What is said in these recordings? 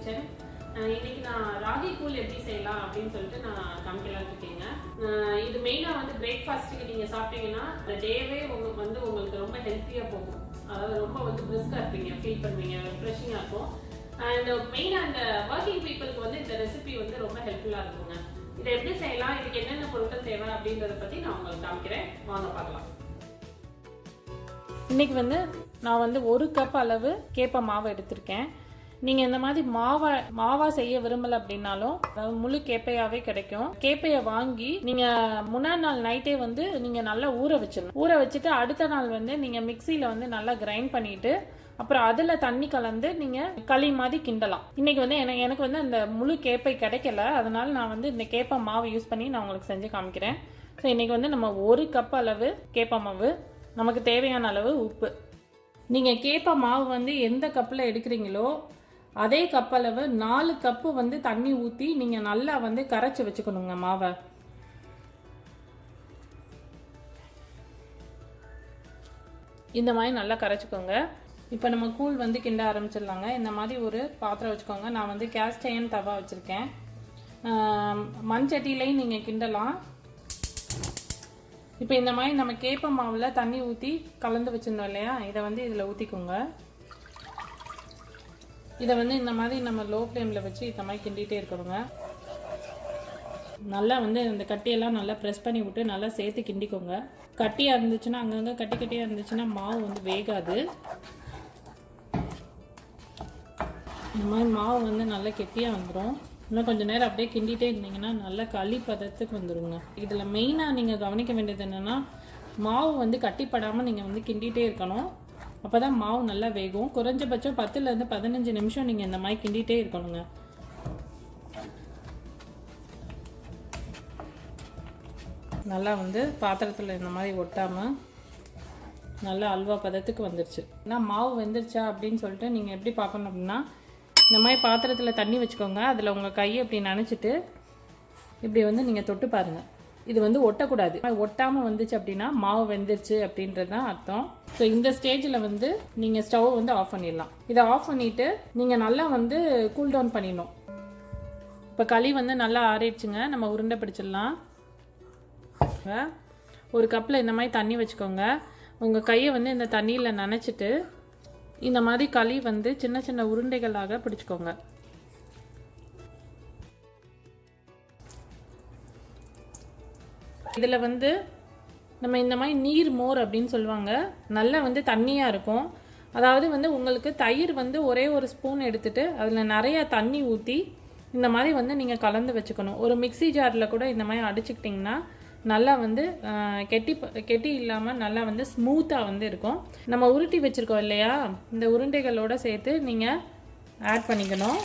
Kitchen. இன்னைக்கு நான் ராகி கூழ் எப்படி செய்யலாம் அப்படின்னு சொல்லிட்டு நான் காமிக்கலாம்னு இருக்கேங்க. இது மெயினாக வந்து பிரேக்ஃபாஸ்ட்டுக்கு நீங்கள் சாப்பிட்டீங்கன்னா அந்த டேவே உங்களுக்கு ரொம்ப ஹெல்த்தியாக போகும். அதாவது ரொம்ப வந்து பிரிஸ்காக இருப்பீங்க, ஃபீல் பண்ணுவீங்க, ரெஃப்ரெஷிங்காக இருக்கும். அண்ட் மெயினாக அந்த ஒர்க்கிங் பீப்புளுக்கு வந்து இந்த ரெசிபி வந்து ரொம்ப ஹெல்ப்ஃபுல்லாக இருக்குங்க. இதை எப்படி செய்யலாம், இதுக்கு என்னென்ன பொருட்கள் தேவை அப்படின்றத பற்றி நான் உங்களுக்கு காமிக்கிறேன். வாங்க பார்க்கலாம். இன்னைக்கு வந்து நான் வந்து 1 கப் அளவு கேப்ப மாவு எடுத்திருக்கேன். நீங்கள் இந்த மாதிரி மாவா செய்ய விரும்பலை அப்படின்னாலும் முழு கேப்பையாவே கிடைக்கும். கேப்பையை வாங்கி நீங்கள் முன்னாடி நாள் நைட்டே வந்து நீங்கள் நல்லா ஊற வச்சிடணும். ஊற வச்சுட்டு அடுத்த நாள் வந்து நீங்கள் மிக்சியில் வந்து நல்லா கிரைண்ட் பண்ணிட்டு அப்புறம் அதில் தண்ணி கலந்து நீங்கள் களி மாதிரி கிண்டலாம். இன்னைக்கு வந்து எனக்கு வந்து அந்த முழு கேப்பை கிடைக்கல, அதனால நான் வந்து இந்த கேப்ப மாவு யூஸ் பண்ணி நான் உங்களுக்கு செஞ்சு காமிக்கிறேன். ஸோ இன்னைக்கு வந்து நம்ம 1 கப் அளவு கேப்ப மாவு, நமக்கு தேவையான அளவு உப்பு. நீங்கள் கேப்ப மாவு வந்து எந்த கப்பில் எடுக்கிறீங்களோ அதே கப் அளவு 4 கப்பு வந்து தண்ணி ஊற்றி நீங்கள் நல்லா வந்து கரைச்சி வச்சுக்கணுங்க மாவை. இந்த மாதிரி நல்லா கரைச்சிக்கோங்க. இப்போ நம்ம கூழ் வந்து கிண்ட ஆரம்பிச்சிடலாங்க. இந்த மாதிரி ஒரு பாத்திரம் வச்சுக்கோங்க. நான் வந்து கேஸ்ட் அயர்ன் தவா வச்சுருக்கேன். மண்சட்டிலையும் நீங்கள் கிண்டலாம். இப்போ இந்த மாதிரி நம்ம கேப்ப மாவில் தண்ணி ஊற்றி கலந்து வச்சுருந்தோம் இல்லையா, இதை வந்து இதில் ஊற்றிக்கோங்க. இதை வந்து இந்த மாதிரி நம்ம லோ ஃப்ளேமில் வச்சு இந்த மாதிரி கிண்டிகிட்டே இருக்கணுங்க. நல்லா வந்து இந்த கட்டியெல்லாம் நல்லா ப்ரெஸ் பண்ணி விட்டு நல்லா சேர்த்து கிண்டிக்கோங்க. கட்டியாக இருந்துச்சுன்னா அங்கங்கே கட்டியாக இருந்துச்சுன்னா மாவு வந்து வேகாது. இந்த மாதிரி மாவு வந்து நல்லா கெட்டியாக வந்துடும். இன்னும் கொஞ்சம் நேரம் அப்படியே கிண்டிகிட்டே இருந்தீங்கன்னா நல்லா களி பதத்துக்கு வந்துடுங்க. இதில் மெயினாக நீங்கள் கவனிக்க வேண்டியது என்னென்னா, மாவு வந்து கட்டிப்படாமல் நீங்கள் வந்து கிண்டிகிட்டே இருக்கணும். அப்போ தான் மாவு நல்லா வேகும். குறைஞ்சபட்சம் 10லேருந்து 15 நிமிஷம் நீங்கள் இந்த மாதிரி கிண்டிகிட்டே இருக்கணுங்க. நல்லா வந்து பாத்திரத்தில் இந்த மாதிரி ஒட்டாமல் நல்லா அல்வா பதத்துக்கு வந்துருச்சு. ஆனால் மாவு வெந்துருச்சா அப்படின்னு சொல்லிட்டு நீங்கள் எப்படி பார்க்கணும் அப்படின்னா, இந்த மாதிரி பாத்திரத்தில் தண்ணி வச்சுக்கோங்க. அதில் உங்கள் கையை இப்படி நனைச்சிட்டு இப்படி வந்து நீங்கள் தொட்டு பாருங்கள். இது வந்து ஒட்டக்கூடாது. ஒட்டாமல் வந்துச்சு அப்படின்னா மாவு வெந்துருச்சு அப்படின்றது தான் அர்த்தம். ஸோ இந்த ஸ்டேஜில் வந்து நீங்கள் ஸ்டவ் வந்து ஆஃப் பண்ணிடலாம். இதை ஆஃப் பண்ணிவிட்டு நீங்கள் நல்லா வந்து கூல் டவுன் பண்ணிடணும். இப்போ களி வந்து நல்லா ஆறிடுச்சுங்க. நம்ம உருண்டை பிடிச்சிடலாம். ஒரு கப்பில் இந்த மாதிரி தண்ணி வச்சுக்கோங்க. உங்கள் கையை வந்து இந்த தண்ணியில் நனைச்சிட்டு இந்த மாதிரி களி வந்து சின்ன சின்ன உருண்டைகளாக பிடிச்சிக்கோங்க. இதில் வந்து நம்ம இந்த மாதிரி நீர் மோர் அப்படின்னு சொல்லுவாங்க. நல்லா வந்து தண்ணியாக இருக்கும். அதாவது வந்து உங்களுக்கு தயிர் வந்து ஒரே ஒரு ஸ்பூன் எடுத்துகிட்டு அதில் நிறையா தண்ணி ஊற்றி இந்த மாதிரி வந்து நீங்கள் கலந்து வச்சுக்கணும். ஒரு மிக்சி ஜாரில் கூட இந்த மாதிரி அடிச்சுக்கிட்டிங்கன்னா நல்லா வந்து கெட்டி இல்லாமல் நல்லா வந்து ஸ்மூத்தாக வந்து இருக்கும். நம்ம உருட்டி வச்சுருக்கோம் இல்லையா, இந்த உருண்டைகளோடு சேர்த்து நீங்கள் ஆட் பண்ணிக்கணும்.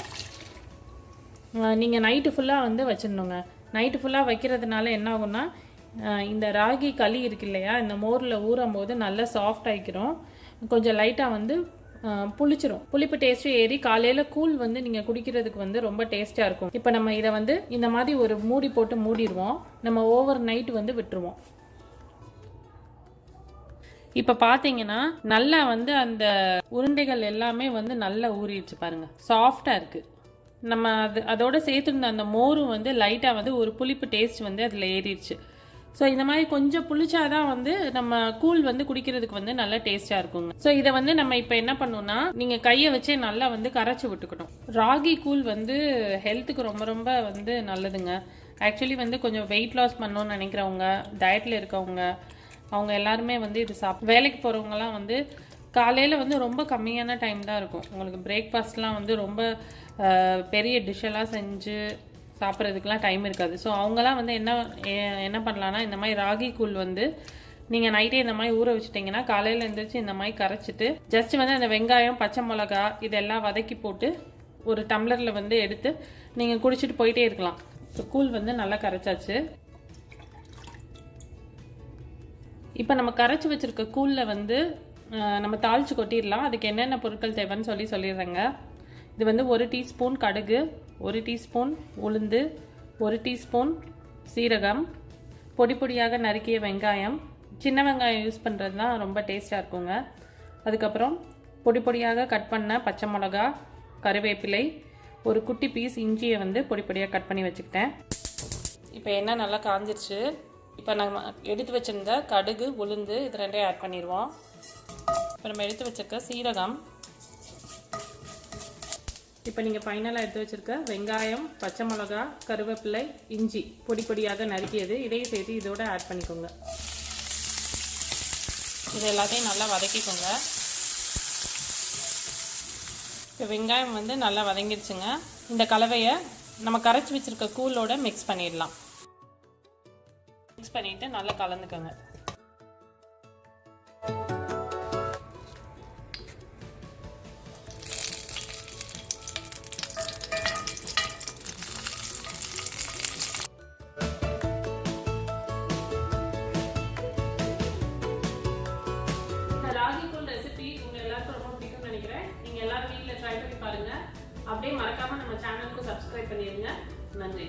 நீங்கள் நைட்டு ஃபுல்லாக வந்து வச்சிடணுங்க. நைட்டு ஃபுல்லாக வைக்கிறதுனால என்ன ஆகும்னா, இந்த ராகி களி இருக்கு இல்லையா, இந்த மோரில் ஊறும் போது நல்லா சாஃப்ட் ஆகிக்கிறோம். கொஞ்சம் லைட்டாக வந்து புளிச்சிரும். புளிப்பு டேஸ்ட்டும் ஏறி காலையில் கூழ் வந்து நீங்கள் குடிக்கிறதுக்கு வந்து ரொம்ப டேஸ்ட்டாக இருக்கும். இப்போ நம்ம இதை வந்து இந்த மாதிரி ஒரு மூடி போட்டு மூடிடுவோம். நம்ம ஓவர் நைட் வந்து விட்டுருவோம். இப்போ பார்த்தீங்கன்னா நல்லா வந்து அந்த உருண்டைகள் எல்லாமே வந்து நல்லா ஊறிடுச்சு பாருங்கள், சாஃப்டாக இருக்குது. நம்ம அதோட சேர்த்துருந்த அந்த மோரும் வந்து லைட்டாக வந்து ஒரு புளிப்பு டேஸ்ட் வந்து அதில் ஏறிடுச்சு. ஸோ இந்த மாதிரி கொஞ்சம் புளிச்சாதான் வந்து நம்ம கூழ் வந்து குடிக்கிறதுக்கு வந்து நல்லா டேஸ்ட்டாக இருக்குங்க. ஸோ இதை வந்து நம்ம இப்போ என்ன பண்ணணும்னா, நீங்கள் கையை வச்சே நல்லா வந்து கரைச்சி விட்டுக்கணும். ராகி கூழ் வந்து ஹெல்த்துக்கு ரொம்ப ரொம்ப வந்து நல்லதுங்க. ஆக்சுவலி வந்து கொஞ்சம் வெயிட் லாஸ் பண்ணணும்னு நினைக்கிறவங்க, டயட்டில் இருக்கவங்க, அவங்க எல்லாருமே வந்து இது வேலைக்கு போகிறவங்கலாம் வந்து காலையில் வந்து ரொம்ப கம்மியான டைம் தான் இருக்கும். உங்களுக்கு பிரேக்ஃபாஸ்ட்லாம் வந்து ரொம்ப பெரிய டிஷ்ஷெல்லாம் செஞ்சு சாப்பிட்றதுக்கெலாம் டைம் இருக்காது. ஸோ அவங்களாம் வந்து என்ன பண்ணலான்னா, இந்த மாதிரி ராகி கூழ் வந்து நீங்கள் நைட்டே இந்த மாதிரி ஊற வச்சுட்டிங்கன்னா காலையில் எழுந்திரிச்சு இந்த மாதிரி கரைச்சிட்டு ஜஸ்ட் வந்து அந்த வெங்காயம், பச்சை மிளகா இதெல்லாம் வதக்கி போட்டு ஒரு டம்ளரில் வந்து எடுத்து நீங்கள் குடிச்சிட்டு போயிட்டே இருக்கலாம். ஸோ கூழ் வந்து நல்லா கரைச்சாச்சு. இப்போ நம்ம கரைச்சி வச்சுருக்க கூழில் வந்து நம்ம தாளித்து கொட்டிடலாம். அதுக்கு என்னென்ன பொருட்கள் தேவைன்னு சொல்லிடுறேங்க. இது வந்து 1 டீஸ்பூன் கடுகு, 1 டீஸ்பூன் உளுந்து, 1 டீஸ்பூன் சீரகம், பொடி பொடியாக நறுக்கிய வெங்காயம். சின்ன வெங்காயம் யூஸ் பண்ணுறது தான் ரொம்ப டேஸ்ட்டாக இருக்குங்க. அதுக்கப்புறம் பொடி பொடியாக கட் பண்ண பச்சை மிளகா, கருவேப்பிலை, ஒரு குட்டி பீஸ் இஞ்சியை வந்து பொடி பொடியாக கட் பண்ணி வச்சுக்கிட்டேன். இப்போ எண்ணெய் நல்லா காஞ்சிருச்சு. இப்போ நம்ம எடுத்து வச்சுருந்த கடுகு, உளுந்து இது ரெண்டையும் ஆட் பண்ணிடுவோம். இப்போ நம்ம எடுத்து வச்சுருக்க சீரகம், இப்போ நீங்கள் ஃபைனலாக எடுத்து வச்சுருக்க வெங்காயம், பச்சை மிளகா, கருவேப்பிலை, இஞ்சி பொடி பொடியாக நறுக்கியது இதையும் சேர்த்து இதோட ஆட் பண்ணிக்கோங்க. இது எல்லாத்தையும் நல்லா வதக்கிக்கோங்க. இப்போ வெங்காயம் வந்து நல்லா வதங்கிடுச்சுங்க. இந்த கலவையை நம்ம கரைச்சி வச்சுருக்க கூழோட மிக்ஸ் பண்ணிடலாம். மிக்ஸ் பண்ணிவிட்டு நல்லா கலந்துக்கோங்க. ராகி கூழ் ரெசிபி உங்க எல்லாருக்கும் ரொம்ப பிடிக்கும்னு நினைக்கிறேன். நீங்க எல்லாரும் வீட்ல ட்ரை பண்ணி பாருங்க. அப்படியே மறக்காம நம்ம சேனலுக்கு சப்ஸ்கிரைப் பண்ணிருங்க. நன்றி.